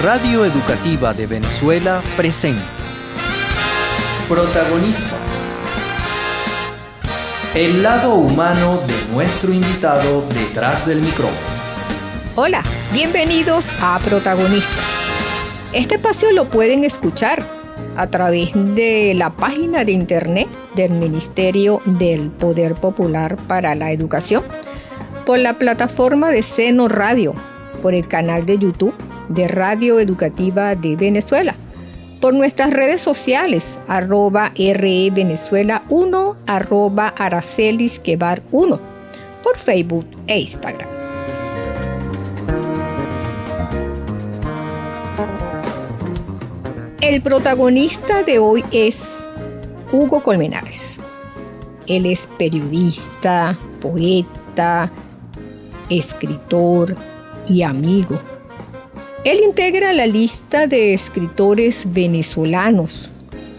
Radio Educativa de Venezuela presenta Protagonistas. El lado humano de nuestro invitado detrás del micrófono. Hola, bienvenidos a Protagonistas. Este espacio lo pueden escuchar a través de la página de internet del Ministerio del Poder Popular para la Educación, por la plataforma de Seno Radio, por el canal de YouTube de Radio Educativa de Venezuela, por nuestras redes sociales, @REVenezuela1, @AracelisGuevar1, por Facebook e Instagram. El protagonista de hoy es Hugo Colmenares. Él es periodista, poeta, escritor y amigo. Él integra la lista de escritores venezolanos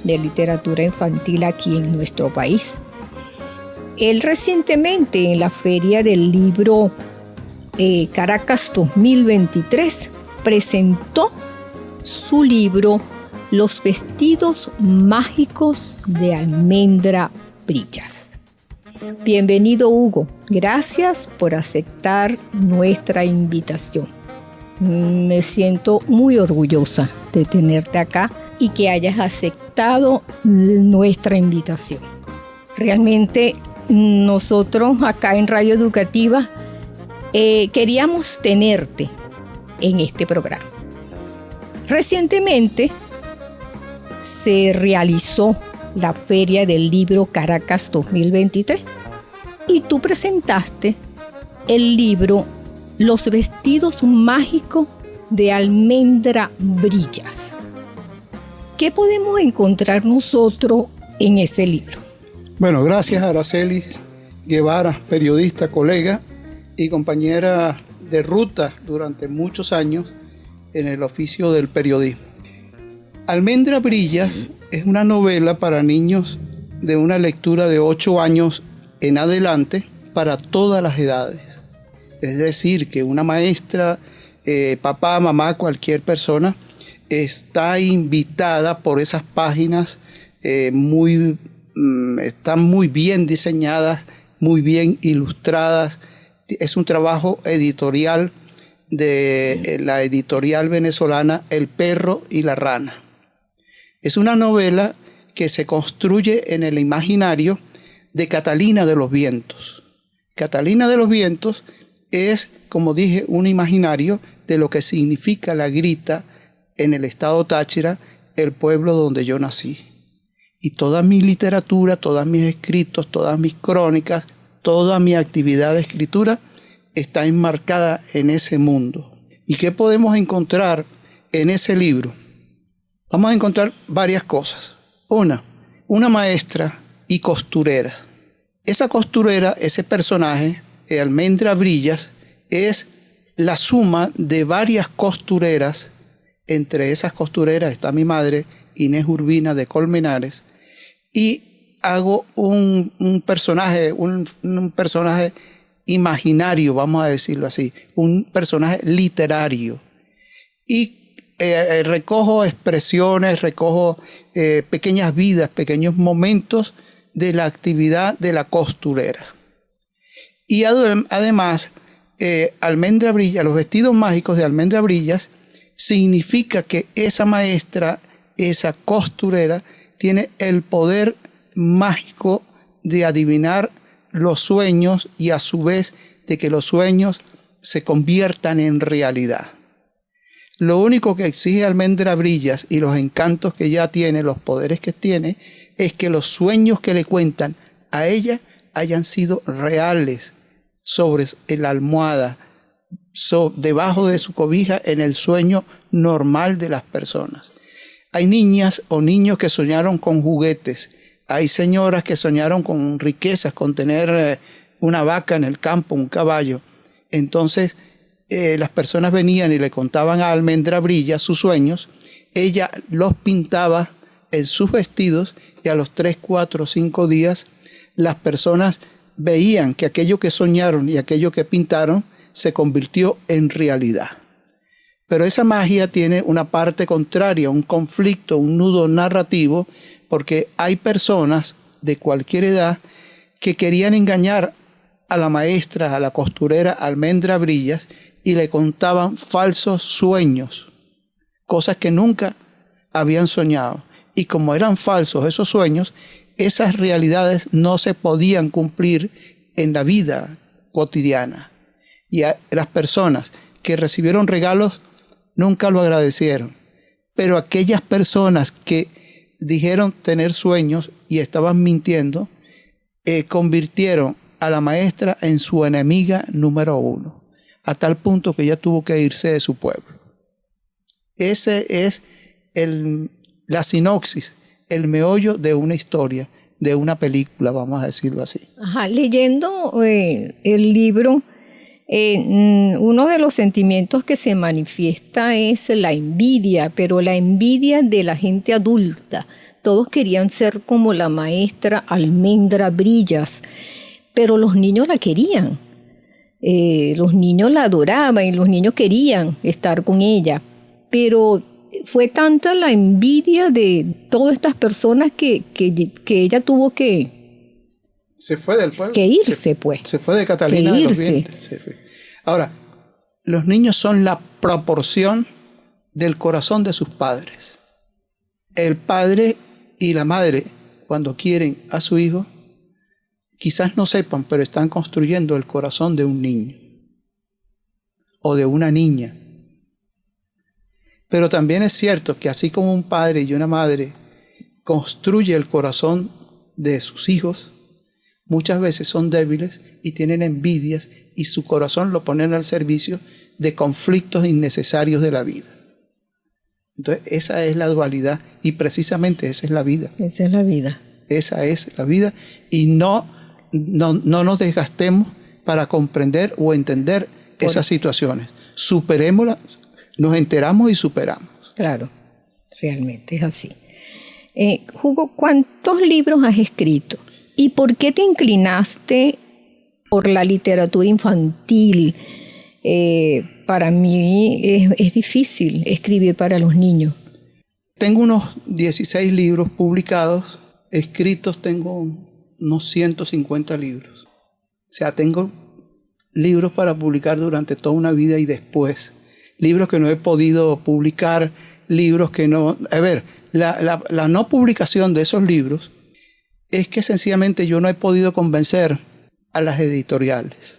de literatura infantil aquí en nuestro país. Él recientemente en la Feria del Libro Caracas 2023 presentó su libro Los vestidos mágicos de Almendra Brillas. Bienvenido, Hugo. Gracias por aceptar nuestra invitación. Me siento muy orgullosa de tenerte acá y que hayas aceptado nuestra invitación. Realmente nosotros acá en Radio Educativa queríamos tenerte en este programa. Recientemente se realizó la Feria del Libro Caracas 2023 y tú presentaste el libro Los vestidos mágicos de Almendra Brillas. ¿Qué podemos encontrar nosotros en ese libro? Bueno, gracias a Araceli Guevara, periodista, colega y compañera de ruta durante muchos años en el oficio del periodismo. Almendra Brillas es una novela para niños de una lectura de 8 años en adelante para todas las edades. Es decir, que una maestra, papá, mamá, cualquier persona está invitada por esas páginas están muy bien diseñadas, muy bien ilustradas. Es un trabajo editorial de la editorial venezolana El Perro y la Rana. Es una novela que se construye en el imaginario de Catalina de los Vientos. Catalina de los Vientos es, como dije, un imaginario de lo que significa la Grita en el estado Táchira, el pueblo donde yo nací. Y toda mi literatura, todos mis escritos, todas mis crónicas, toda mi actividad de escritura está enmarcada en ese mundo. ¿Y qué podemos encontrar en ese libro? Vamos a encontrar varias cosas. Una maestra y costurera. Esa costurera, ese personaje, Almendra Brillas, es la suma de varias costureras. Entre esas costureras está mi madre, Inés Urbina de Colmenares, y hago un personaje imaginario, vamos a decirlo así, un personaje literario. Y recojo expresiones, recojo pequeñas vidas, pequeños momentos de la actividad de la costurera. Y además, Almendra Brillas, los vestidos mágicos de Almendra Brillas, significa que esa maestra, esa costurera, tiene el poder mágico de adivinar los sueños y a su vez de que los sueños se conviertan en realidad. Lo único que exige Almendra Brillas y los encantos que ella tiene, los poderes que tiene, es que los sueños que le cuentan a ella hayan sido reales sobre la almohada, debajo de su cobija, en el sueño normal de las personas. Hay niñas o niños que soñaron con juguetes, hay señoras que soñaron con riquezas, con tener una vaca en el campo, un caballo. Entonces las personas venían y le contaban a Almendra Brillas sus sueños, ella los pintaba en sus vestidos y a los 3, 4, 5 días las personas veían que aquello que soñaron y aquello que pintaron se convirtió en realidad. Pero esa magia tiene una parte contraria, un conflicto, un nudo narrativo, porque hay personas de cualquier edad que querían engañar a la maestra, a la costurera Almendra Brillas, y le contaban falsos sueños, cosas que nunca habían soñado. Y como eran falsos esos sueños, esas realidades no se podían cumplir en la vida cotidiana. Y a las personas que recibieron regalos nunca lo agradecieron. Pero aquellas personas que dijeron tener sueños y estaban mintiendo, convirtieron a la maestra en su enemiga número 1, a tal punto que ella tuvo que irse de su pueblo. Ese es la sinopsis, el meollo de una historia, de una película, vamos a decirlo así. Ajá, leyendo el libro, uno de los sentimientos que se manifiesta es la envidia, pero la envidia de la gente adulta. Todos querían ser como la maestra Almendra Brillas, pero los niños la querían. Los niños la adoraban y los niños querían estar con ella, pero fue tanta la envidia de todas estas personas que ella tuvo que... Se fue del pueblo. Que irse, pues. Se fue de Catalina de los Vientres. Se fue. Ahora, los niños son la proporción del corazón de sus padres. El padre y la madre, cuando quieren a su hijo, quizás no sepan, pero están construyendo el corazón de un niño o de una niña. Pero también es cierto que así como un padre y una madre construye el corazón de sus hijos, muchas veces son débiles y tienen envidias y su corazón lo ponen al servicio de conflictos innecesarios de la vida. Entonces esa es la dualidad y precisamente esa es la vida. Esa es la vida. Esa es la vida y no nos desgastemos para comprender o entender esas situaciones. Superémoslas, nos enteramos y superamos. Claro, realmente es así. Hugo, ¿cuántos libros has escrito? ¿Y por qué te inclinaste por la literatura infantil? Para mí es difícil escribir para los niños. Tengo unos 16 libros publicados, escritos tengo unos 150 libros. O sea, tengo libros para publicar durante toda una vida y después. Libros que no he podido publicar, libros que no... A ver, la no publicación de esos libros es que sencillamente yo no he podido convencer a las editoriales.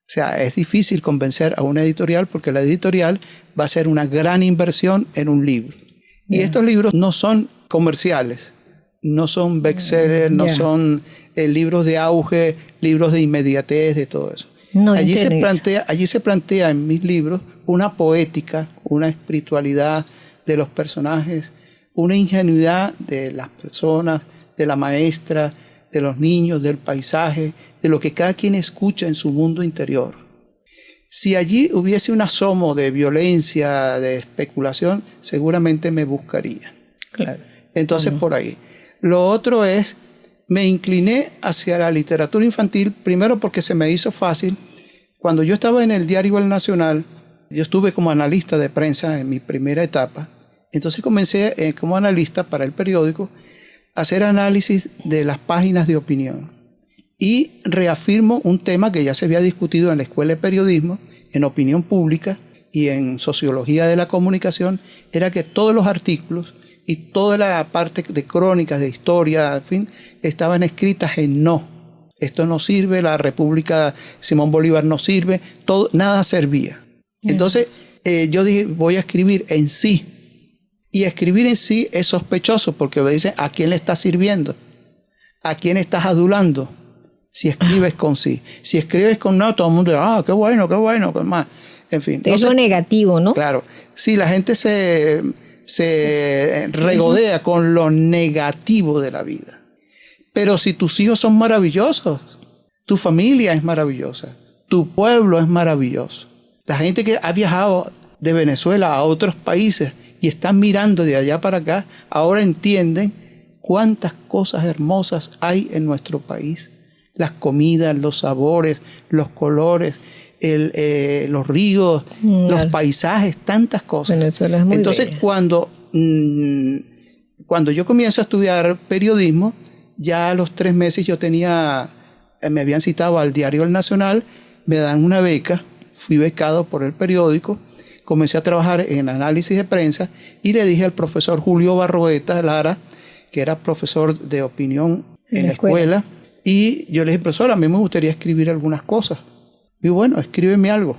O sea, es difícil convencer a una editorial porque la editorial va a hacer una gran inversión en un libro. Y estos libros no son comerciales, no son bestsellers, no son libros de auge, libros de inmediatez, de todo eso. No allí se plantea en mis libros una poética, una espiritualidad de los personajes, una ingenuidad de las personas, de la maestra, de los niños, del paisaje, de lo que cada quien escucha en su mundo interior. Si allí hubiese un asomo de violencia, de especulación, seguramente me buscaría. Claro. Entonces, por ahí. Lo otro es, me incliné hacia la literatura infantil, primero porque se me hizo fácil. Cuando yo estaba en el diario El Nacional, yo estuve como analista de prensa en mi primera etapa. Entonces comencé como analista para el periódico a hacer análisis de las páginas de opinión. Y reafirmo un tema que ya se había discutido en la Escuela de Periodismo, en Opinión Pública y en Sociología de la Comunicación, era que todos los artículos y toda la parte de crónicas, de historia, en fin, estaban escritas en no. Esto no sirve, la República Simón Bolívar no sirve, todo, nada servía. Entonces yo dije, voy a escribir en sí. Y escribir en sí es sospechoso porque me dicen, ¿a quién le estás sirviendo? ¿A quién estás adulando? Si escribes con sí. Si escribes con no, todo el mundo dice, qué bueno, qué más. En fin. Es lo negativo, ¿no? Claro. Sí, la gente se regodea con lo negativo de la vida. Pero si tus hijos son maravillosos, tu familia es maravillosa, tu pueblo es maravilloso. La gente que ha viajado de Venezuela a otros países y están mirando de allá para acá, ahora entienden cuántas cosas hermosas hay en nuestro país. Las comidas, los sabores, los colores. los ríos, los paisajes, tantas cosas. Venezuela es muy Entonces, bella. cuando yo comienzo a estudiar periodismo, ya a los 3 meses yo me habían citado al diario El Nacional, me dan una beca, fui becado por el periódico, comencé a trabajar en análisis de prensa y le dije al profesor Julio Barroeta Lara, que era profesor de opinión en la escuela, y yo le dije, profesor, a mí me gustaría escribir algunas cosas. Y bueno, escríbeme algo.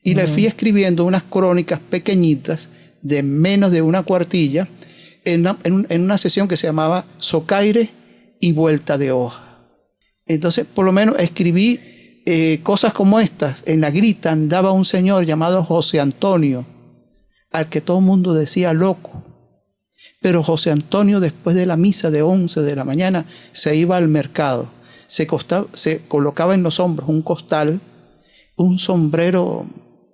Y le fui escribiendo unas crónicas pequeñitas de menos de una cuartilla en una sesión que se llamaba Socaire y Vuelta de Hoja. Entonces, por lo menos escribí cosas como estas. En la grita andaba un señor llamado José Antonio, al que todo el mundo decía loco. Pero José Antonio, después de la misa de 11 de la mañana, se iba al mercado. Se colocaba en los hombros un costal, un sombrero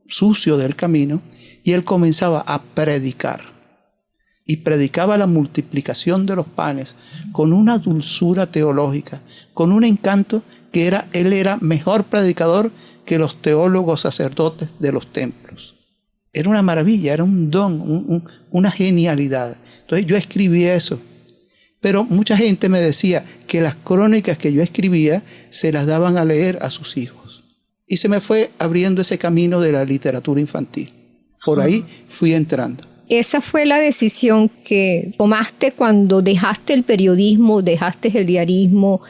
sucio del camino, y él comenzaba a predicar. Y predicaba la multiplicación de los panes con una dulzura teológica, con un encanto que él era mejor predicador que los teólogos sacerdotes de los templos. Era una maravilla, era un don, una genialidad. Entonces yo escribí eso. Pero mucha gente me decía que las crónicas que yo escribía se las daban a leer a sus hijos. Y se me fue abriendo ese camino de la literatura infantil. Por ahí fui entrando. Esa fue la decisión que tomaste cuando dejaste el periodismo, dejaste el diarismo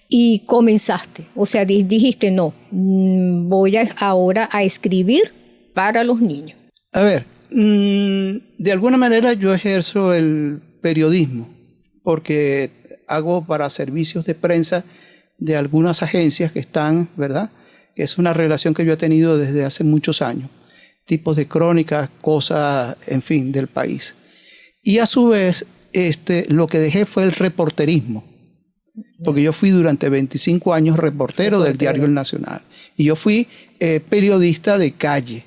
y comenzaste. O sea, dijiste, no, voy ahora a escribir para los niños. A ver, de alguna manera yo ejerzo el periodismo porque hago para servicios de prensa de algunas agencias que están, ¿verdad? Es una relación que yo he tenido desde hace muchos años. Tipos de crónicas, cosas, en fin, del país. Y a su vez, lo que dejé fue el reporterismo, porque yo fui durante 25 años reportero del diario El Nacional. Y yo fui periodista de calle,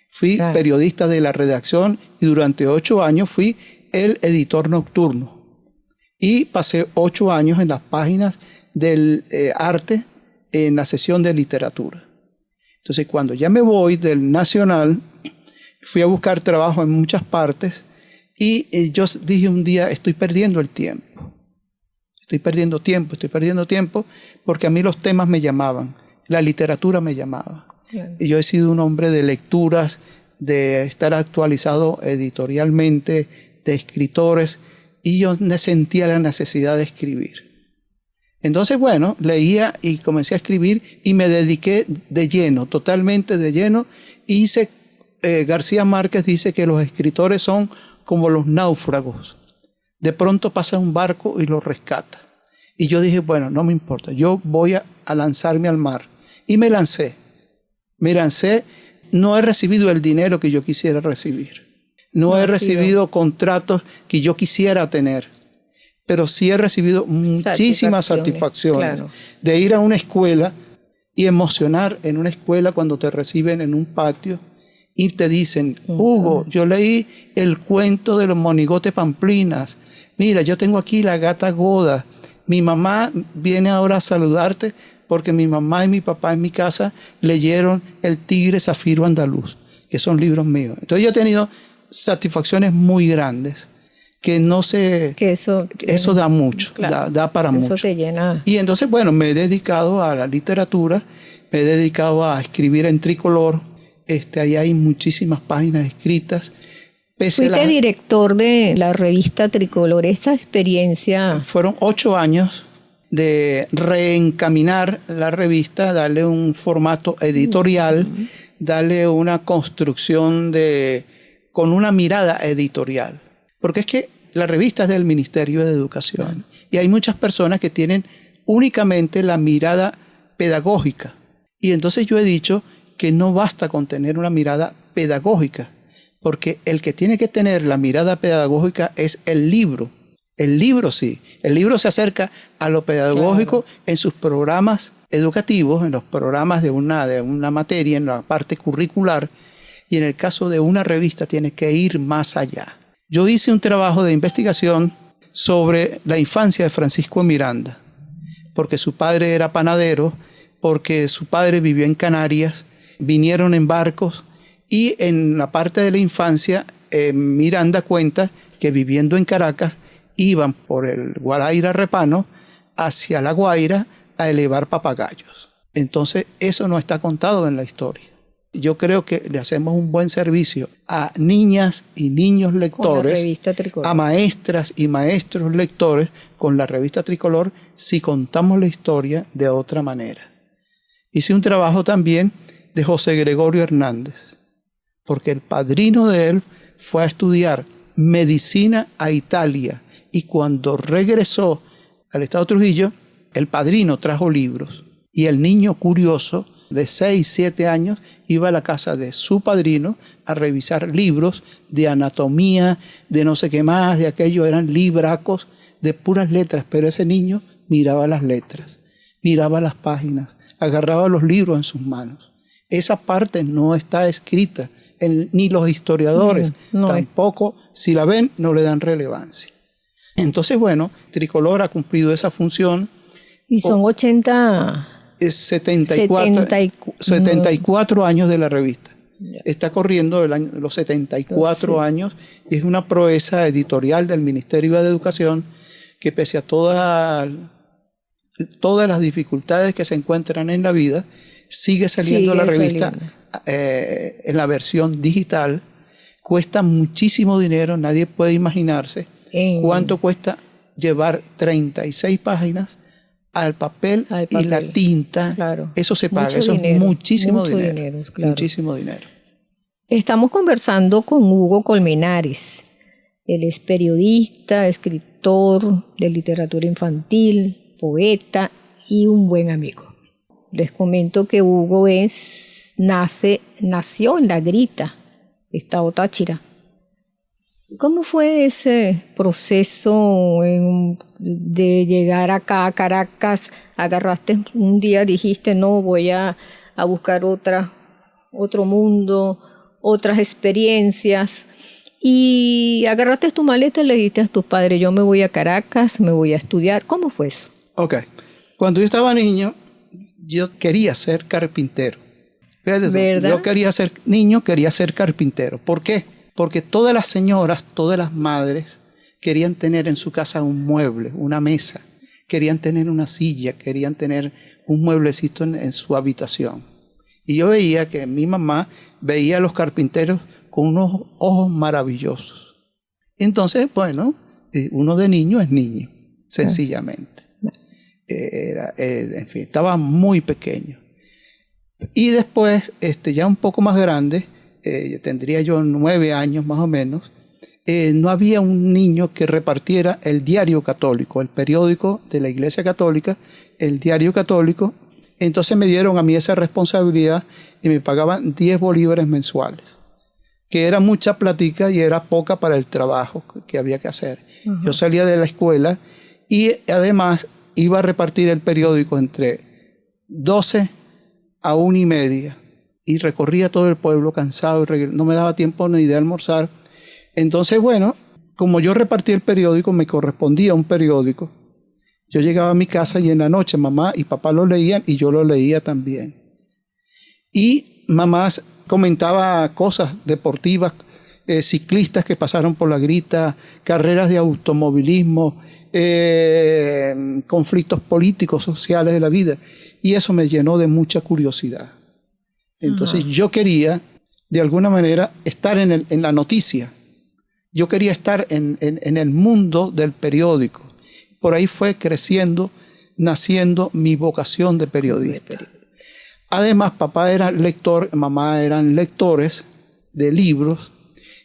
fui periodista de la redacción y durante 8 años fui el editor nocturno. Y pasé 8 años en las páginas del arte en la sección de literatura. Entonces, cuando ya me voy del Nacional, fui a buscar trabajo en muchas partes y yo dije un día, estoy perdiendo el tiempo. Estoy perdiendo tiempo porque a mí los temas me llamaban, la literatura me llamaba. Claro. Y yo he sido un hombre de lecturas, de estar actualizado editorialmente, de escritores, y yo sentía la necesidad de escribir. Entonces, bueno, leía y comencé a escribir y me dediqué de lleno, totalmente de lleno. García Márquez dice que los escritores son como los náufragos. De pronto pasa un barco y lo rescata. Y yo dije, bueno, no me importa, yo voy a lanzarme al mar. Y me lancé, no he recibido el dinero que yo quisiera recibir. No he recibido contratos que yo quisiera tener. Pero sí he recibido muchísimas satisfacciones claro. De ir a una escuela y emocionar en una escuela cuando te reciben en un patio y te dicen, Hugo, yo leí el cuento de los monigotes pamplinas, mira, yo tengo aquí la gata Goda, mi mamá viene ahora a saludarte porque mi mamá y mi papá en mi casa leyeron El tigre zafiro andaluz, que son libros míos. Entonces yo he tenido satisfacciones muy grandes. Que no sé, que eso da mucho, claro, da para mucho. Eso te llena. Y entonces, bueno, me he dedicado a la literatura, me he dedicado a escribir en tricolor, ahí hay muchísimas páginas escritas. Fuiste director de la revista Tricolor, esa experiencia. Fueron 8 años de reencaminar la revista, darle un formato editorial, darle una construcción con una mirada editorial. Porque es que la revista es del Ministerio de Educación y hay muchas personas que tienen únicamente la mirada pedagógica. Y entonces yo he dicho que no basta con tener una mirada pedagógica, porque el que tiene que tener la mirada pedagógica es el libro. El libro sí, el libro se acerca a lo pedagógico en sus programas educativos, en los programas de una materia, en la parte curricular, y en el caso de una revista tiene que ir más allá. Yo hice un trabajo de investigación sobre la infancia de Francisco Miranda, porque su padre era panadero, porque su padre vivió en Canarias vinieron en barcos, y en la parte de la infancia Miranda cuenta que viviendo en Caracas iban por el Guaraíra Repano hacia La Guaira a elevar papagayos. Entonces eso no está contado en la historia. Yo creo que le hacemos un buen servicio a niñas y niños lectores, a maestras y maestros lectores con la revista Tricolor, si contamos la historia de otra manera. Hice un trabajo también de José Gregorio Hernández, porque el padrino de él fue a estudiar medicina a Italia, y cuando regresó al estado Trujillo, el padrino trajo libros, y el niño curioso de 6, 7 años iba a la casa de su padrino a revisar libros de anatomía, de no sé qué más, de aquello, eran libracos de puras letras, pero ese niño miraba las letras, miraba las páginas, agarraba los libros en sus manos. Esa parte no está escrita, ni los historiadores tampoco, si la ven, no le dan relevancia. Entonces, bueno, Tricolor ha cumplido esa función. Y son 74 años de la revista. Está corriendo los 74 años, y es una proeza editorial del Ministerio de Educación que, pese a todas las dificultades que se encuentran en la vida, sigue saliendo la revista en la versión digital. Cuesta muchísimo dinero, nadie puede imaginarse cuánto cuesta llevar 36 páginas al papel y la tinta. Claro. Eso se paga, eso es muchísimo dinero. Claro. Muchísimo dinero. Estamos conversando con Hugo Colmenares. Él es periodista, escritor de literatura infantil, poeta y un buen amigo. Les comento que Hugo nació en La Grita, estado Táchira. ¿Cómo fue ese proceso de llegar acá a Caracas? Agarraste un día, dijiste, no, voy a buscar otro mundo, otras experiencias, y agarraste tu maleta y le dijiste a tus padres, yo me voy a Caracas, me voy a estudiar. ¿Cómo fue eso? Ok. Cuando yo estaba niño, yo quería ser carpintero. ¿Verdad? Yo quería ser carpintero. ¿Por qué? Porque todas las señoras, todas las madres querían tener en su casa un mueble, una mesa, querían tener una silla, querían tener un mueblecito en su habitación. Y yo veía que mi mamá veía a los carpinteros con unos ojos maravillosos. Entonces, bueno, uno de niño es niño, sencillamente. En fin, estaba muy pequeño. Y después, ya un poco más grande, tendría yo 9 años más o menos, no había un niño que repartiera el Diario Católico, el periódico de la Iglesia Católica, el Diario Católico. Entonces me dieron a mí esa responsabilidad y me pagaban 10 bolívares mensuales, que era mucha platica y era poca para el trabajo que había que hacer. Uh-huh. Yo salía de la escuela y además iba a repartir el periódico entre 12 a 1:30 y recorría todo el pueblo cansado, no me daba tiempo ni de almorzar. Entonces, bueno, como yo repartí el periódico, me correspondía un periódico. Yo llegaba a mi casa y en la noche mamá y papá lo leían y yo lo leía también. Y mamá comentaba cosas deportivas, ciclistas que pasaron por La Grita, carreras de automovilismo, conflictos políticos, sociales de la vida. Y eso me llenó de mucha curiosidad. Entonces yo quería, de alguna manera, estar en la noticia. Yo quería estar en el mundo del periódico. Por ahí fue creciendo, naciendo mi vocación de periodista. Además, papá era lector, mamá eran lectores de libros,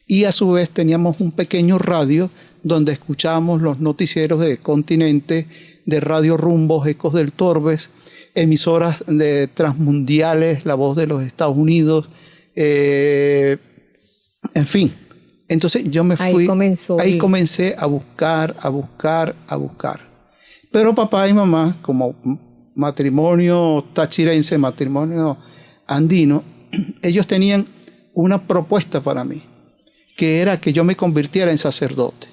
y a su vez teníamos un pequeño radio donde escuchábamos los noticieros de Continente, de Radio Rumbos, Ecos del Torbes, emisoras de transmundiales, La Voz de los Estados Unidos, en fin. Entonces yo me fui, ahí comencé a buscar. Pero papá y mamá, como matrimonio tachirense, matrimonio andino, ellos tenían una propuesta para mí, que era que yo me convirtiera en sacerdote.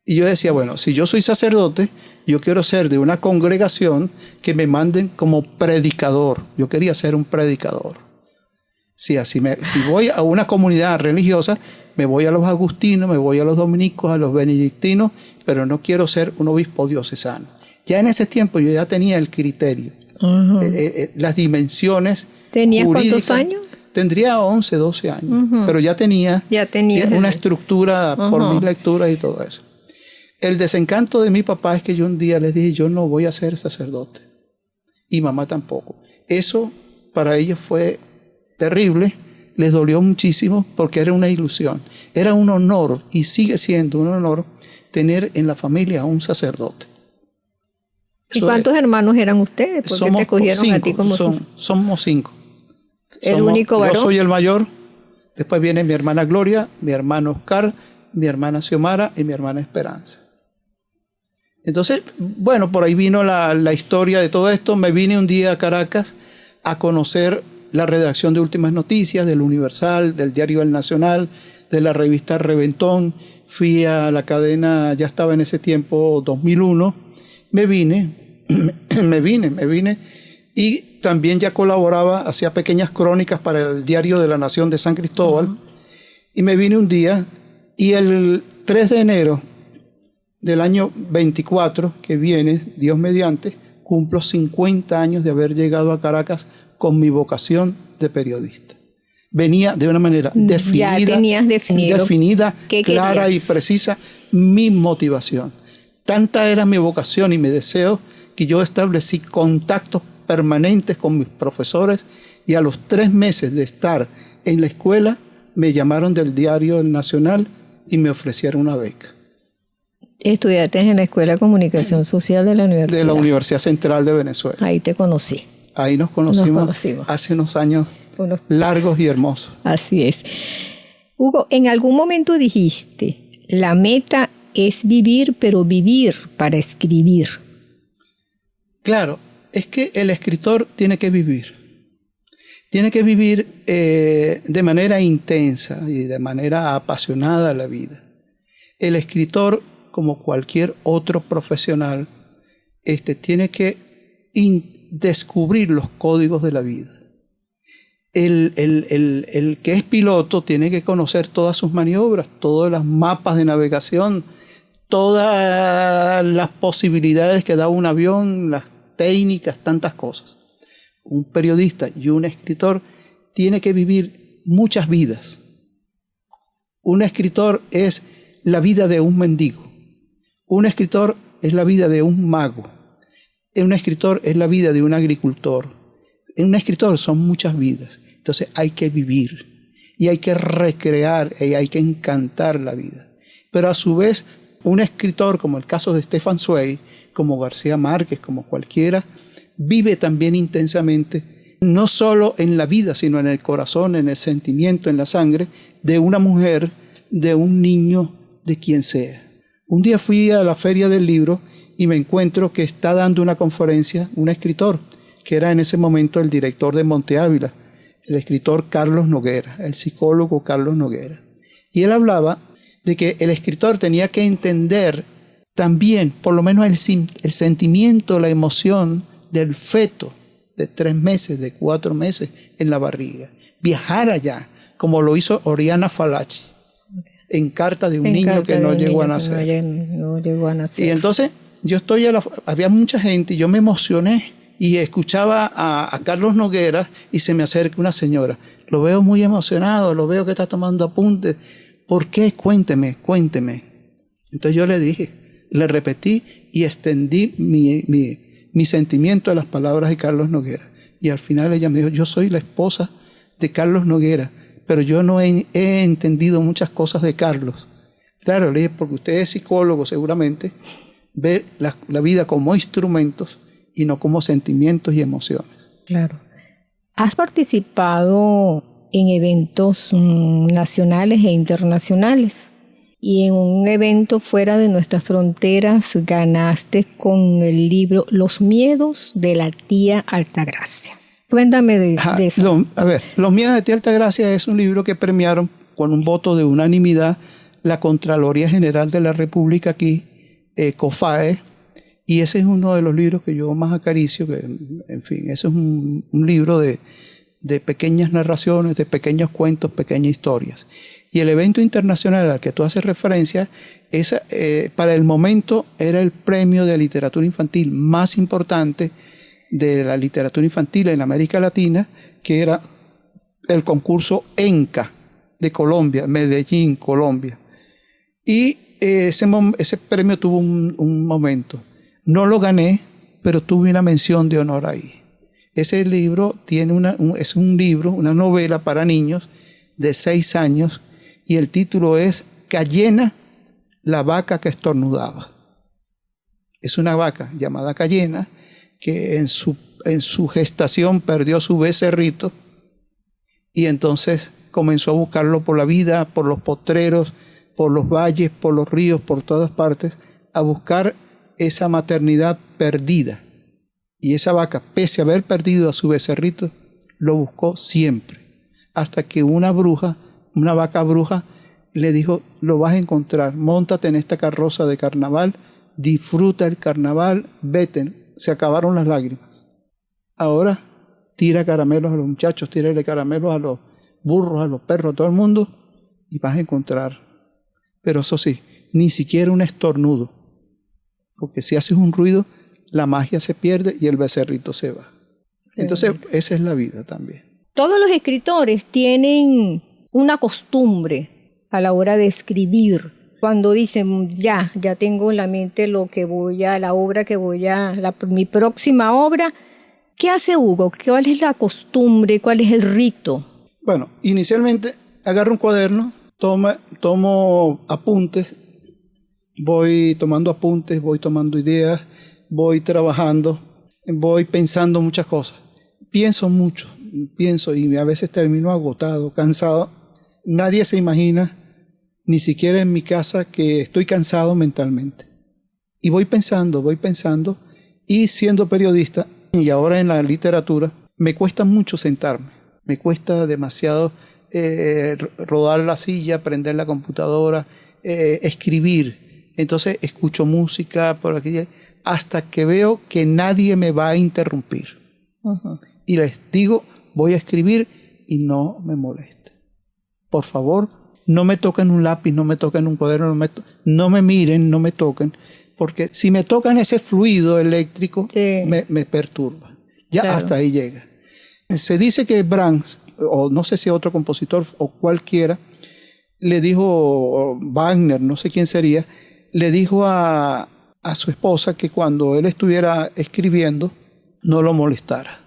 Y yo decía, bueno, si yo soy sacerdote, yo quiero ser de una congregación que me manden como predicador. Yo quería ser un predicador. Si voy a una comunidad religiosa, me voy a los agustinos, me voy a los dominicos, a los benedictinos, pero no quiero ser un obispo diocesano. Ya en ese tiempo yo ya tenía el criterio, las dimensiones ¿Tenías jurídicas. cuántos años? Tendría 11, 12 años, pero ya tenía una estructura por mis lecturas y todo eso. El desencanto de mi papá es que yo un día les dije, yo no voy a ser sacerdote. Y mamá tampoco. Eso para ellos fue terrible, les dolió muchísimo porque era una ilusión. Era un honor y sigue siendo un honor tener en la familia a un sacerdote. ¿Y cuántos hermanos eran ustedes? ¿Por qué te escogieron 5, a ti como somos 5. el único varón? Yo soy el mayor, después viene mi hermana Gloria, mi hermano Oscar, mi hermana Xiomara y mi hermana Esperanza. Entonces, bueno, por ahí vino la historia de todo esto. Me vine un día a Caracas a conocer la redacción de Últimas Noticias, del Universal, del Diario El Nacional, de la revista Reventón. Fui a la cadena, ya estaba en ese tiempo, 2001. Me vine y también ya colaboraba, hacía pequeñas crónicas para el Diario de la Nación de San Cristóbal. Y me vine un día y el 3 de enero del año 24, que viene, Dios mediante, cumplo 50 años de haber llegado a Caracas con mi vocación de periodista. Venía de una manera definida, ya tenías definida, clara querías? y precisa mi motivación. Tanta era mi vocación y mi deseo que yo establecí contactos permanentes con mis profesores y a los 3 meses de estar en la escuela me llamaron del Diario El Nacional y me ofrecieron una beca. Estudiaste en la Escuela de Comunicación Social de la Universidad. De la Universidad Central de Venezuela. Ahí te conocí. Ahí nos conocimos hace unos años largos y hermosos. Así es. Hugo, en algún momento dijiste, la meta es vivir, pero vivir para escribir. Claro, es que el escritor tiene que vivir. Tiene que vivir de manera intensa y de manera apasionada la vida. El escritor, como cualquier otro profesional, tiene que descubrir los códigos de la vida. El que es piloto tiene que conocer todas sus maniobras, todos los mapas de navegación, todas las posibilidades que da un avión, las técnicas, tantas cosas. Un periodista y un escritor tiene que vivir muchas vidas. Un escritor es la vida de un mendigo. Un escritor es la vida de un mago. Un escritor es la vida de un agricultor. Un escritor son muchas vidas. Entonces hay que vivir y hay que recrear y hay que encantar la vida. Pero a su vez, un escritor, como el caso de Stefan Zweig, como García Márquez, como cualquiera, vive también intensamente, no solo en la vida, sino en el corazón, en el sentimiento, en la sangre, de una mujer, de un niño, de quien sea. Un día fui a la Feria del Libro y me encuentro que está dando una conferencia un escritor, que era en ese momento el director de Monte Ávila, el escritor Carlos Noguera, el psicólogo Carlos Noguera. Y él hablaba de que el escritor tenía que entender también, por lo menos el sentimiento, la emoción del feto de 3 meses, de 4 meses en la barriga. Viajar allá, como lo hizo Oriana Fallaci, en Carta de un niño que no llegó a nacer. Y entonces yo había mucha gente y yo me emocioné y escuchaba a Carlos Noguera y se me acerca una señora. Lo veo muy emocionado, lo veo que está tomando apuntes. ¿Por qué? Cuénteme. Entonces yo le dije, le repetí y extendí mi sentimiento a las palabras de Carlos Noguera. Y al final ella me dijo, yo soy la esposa de Carlos Noguera, pero yo no he entendido muchas cosas de Carlos. Claro, le dije, porque usted es psicólogo seguramente, ve la vida como instrumentos y no como sentimientos y emociones. Claro. ¿Has participado en eventos nacionales e internacionales? Y en un evento fuera de nuestras fronteras ganaste con el libro Los miedos de la tía Altagracia. Cuéntame de eso. Los miedos de tía Altagracia es un libro que premiaron con un voto de unanimidad la Contraloría General de la República aquí, COFAE, y ese es uno de los libros que yo más acaricio, que, en fin, ese es un libro de pequeñas narraciones, de pequeños cuentos, pequeñas historias. Y el evento internacional al que tú haces referencia, para el momento era el premio de literatura infantil más importante de la literatura infantil en América Latina, que era el concurso ENCA de Colombia, Medellín, Colombia. Y ese premio tuvo un momento. No lo gané, pero tuve una mención de honor ahí. Ese libro es un libro, una novela para niños de 6 años, y el título es Cayena, la vaca que estornudaba. Es una vaca llamada Cayena que en su gestación perdió su becerrito, y entonces comenzó a buscarlo por la vida, por los potreros, por los valles, por los ríos, por todas partes, a buscar esa maternidad perdida. Y esa vaca, pese a haber perdido a su becerrito, lo buscó siempre, hasta que una vaca bruja, le dijo: lo vas a encontrar, móntate en esta carroza de carnaval, disfruta el carnaval, vete. Se acabaron las lágrimas. Ahora tira caramelos a los muchachos, tírale caramelos a los burros, a los perros, a todo el mundo, y vas a encontrar. Pero eso sí, ni siquiera un estornudo, porque si haces un ruido, la magia se pierde y el becerrito se va. Entonces, esa es la vida también. Todos los escritores tienen una costumbre a la hora de escribir. Cuando dicen, ya tengo en la mente mi próxima obra, ¿qué hace Hugo? ¿Cuál es la costumbre? ¿Cuál es el rito? Bueno, inicialmente agarro un cuaderno, tomo apuntes, voy tomando apuntes, voy tomando ideas, voy trabajando, voy pensando muchas cosas. Pienso mucho, y a veces termino agotado, cansado. Nadie se imagina, ni siquiera en mi casa, que estoy cansado mentalmente. Y voy pensando, y siendo periodista, y ahora en la literatura, me cuesta mucho sentarme. Me cuesta demasiado rodar la silla, prender la computadora, escribir. Entonces escucho música por aquí, hasta que veo que nadie me va a interrumpir. Uh-huh. Y les digo, voy a escribir y no me moleste. Por favor, no me toquen un lápiz, no me toquen un cuaderno, no me miren, no me toquen, porque si me tocan ese fluido eléctrico, sí, me perturba. Ya claro. Hasta ahí llega. Se dice que Brahms, o no sé si otro compositor o cualquiera, le dijo, o Wagner, no sé quién sería, le dijo a su esposa que cuando él estuviera escribiendo, no lo molestara.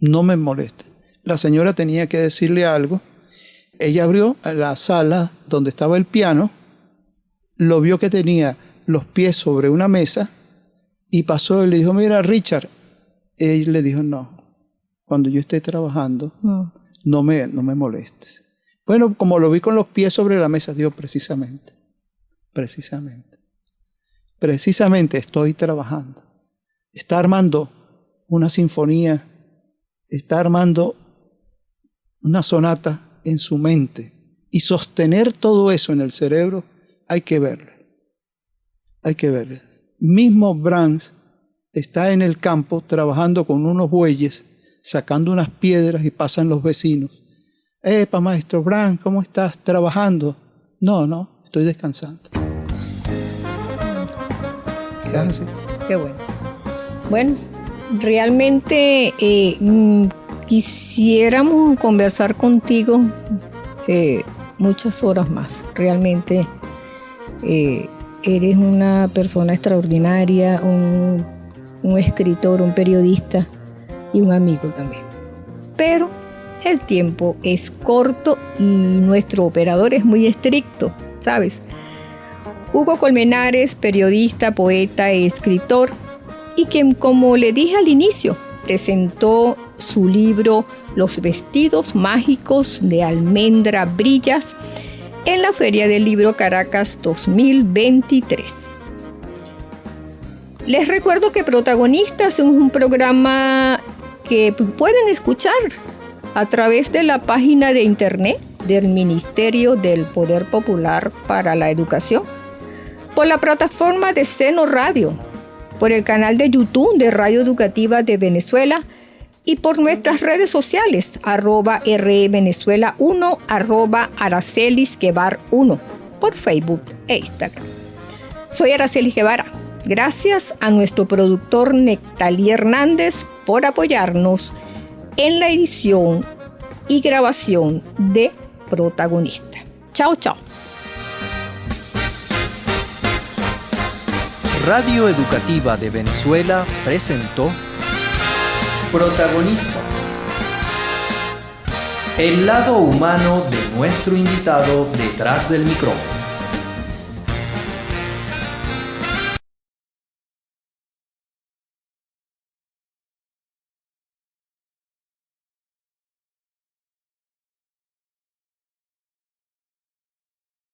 No me moleste. La señora tenía que decirle algo. Ella abrió la sala donde estaba el piano, lo vio que tenía los pies sobre una mesa y pasó y le dijo, mira, Richard. Él le dijo, no, cuando yo esté trabajando, no me molestes. Bueno, como lo vi con los pies sobre la mesa, digo, precisamente estoy trabajando. Está armando una sinfonía, está armando una sonata en su mente, y sostener todo eso en el cerebro hay que verlo. Mismo Brahms está en el campo trabajando con unos bueyes, sacando unas piedras, y pasan los vecinos. ¡Epa, maestro Brahms, ¿cómo estás? ¿Trabajando? No, estoy descansando. ¿Qué haces? Qué bueno. Bueno, realmente quisiéramos conversar contigo muchas horas más. Realmente eres una persona extraordinaria, un escritor, un periodista y un amigo también. Pero el tiempo es corto y nuestro operador es muy estricto, ¿sabes? Hugo Colmenares, periodista, poeta e escritor, y que, como le dije al inicio, presentó su libro Los vestidos mágicos de Almendra Brillas en la Feria del Libro Caracas 2023. Les recuerdo que Protagonistas es un programa que pueden escuchar a través de la página de internet del Ministerio del Poder Popular para la Educación, por la plataforma de Seno Radio, por el canal de YouTube de Radio Educativa de Venezuela y por nuestras redes sociales, @REvenezuela1, @AracelisGuevar1, por Facebook e Instagram. Soy Aracelis Guevara. Gracias a nuestro productor Nectalí Hernández por apoyarnos en la edición y grabación de Protagonista. Chao, chao. Radio Educativa de Venezuela presentó Protagonistas. El lado humano de nuestro invitado detrás del micrófono.